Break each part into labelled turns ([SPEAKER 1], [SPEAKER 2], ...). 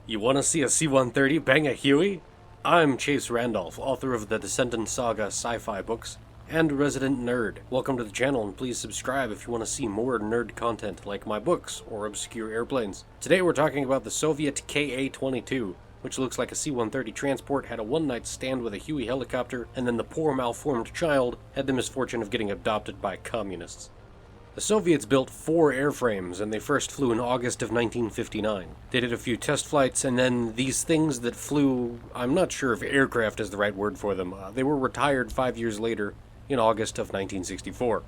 [SPEAKER 1] You want to see a C-130 bang a Huey? I'm Chase Randolph, author of the Descendant Saga sci-fi books, and resident nerd. Welcome to the channel, and please subscribe if you want to see more nerd content like my books or obscure airplanes. Today we're talking about the Soviet Ka-22, which looks like a C-130 transport, had a one-night stand with a Huey helicopter, and then the poor malformed child had the misfortune of getting adopted by communists. The Soviets built 4 airframes, and they first flew in August of 1959. They did a few test flights, and then these things that flew, I'm not sure if aircraft is the right word for them, they were retired 5 years later in August of 1964.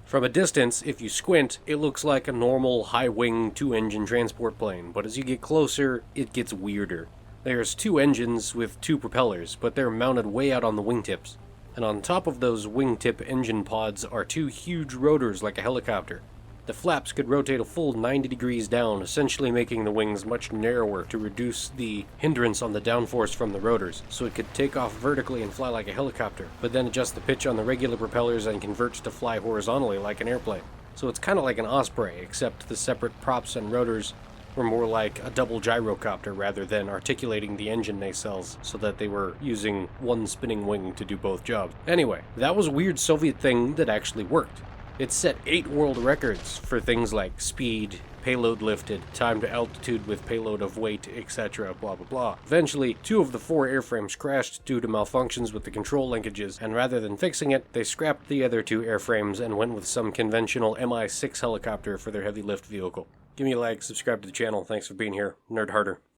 [SPEAKER 1] From a distance, if you squint, it looks like a normal high-wing 2-engine transport plane, but as you get closer, it gets weirder. There's 2 engines with 2 propellers, but they're mounted way out on the wingtips. And on top of those wingtip engine pods are 2 huge rotors like a helicopter. The flaps could rotate a full 90 degrees down, essentially making the wings much narrower to reduce the hindrance on the downforce from the rotors, so it could take off vertically and fly like a helicopter, but then adjust the pitch on the regular propellers and convert to fly horizontally like an airplane. So it's kind of like an Osprey, except the separate props and rotors were more like a double gyrocopter rather than articulating the engine nacelles so that they were using one spinning wing to do both jobs. Anyway, that was a weird Soviet thing that actually worked. It set 8 world records for things like speed, payload lifted, time to altitude with payload of weight, etc., blah blah blah. Eventually, 2 of the 4 airframes crashed due to malfunctions with the control linkages, and rather than fixing it, they scrapped the other 2 airframes and went with some conventional Mi-6 helicopter for their heavy lift vehicle. Give me a like, subscribe to the channel, thanks for being here. Nerd harder.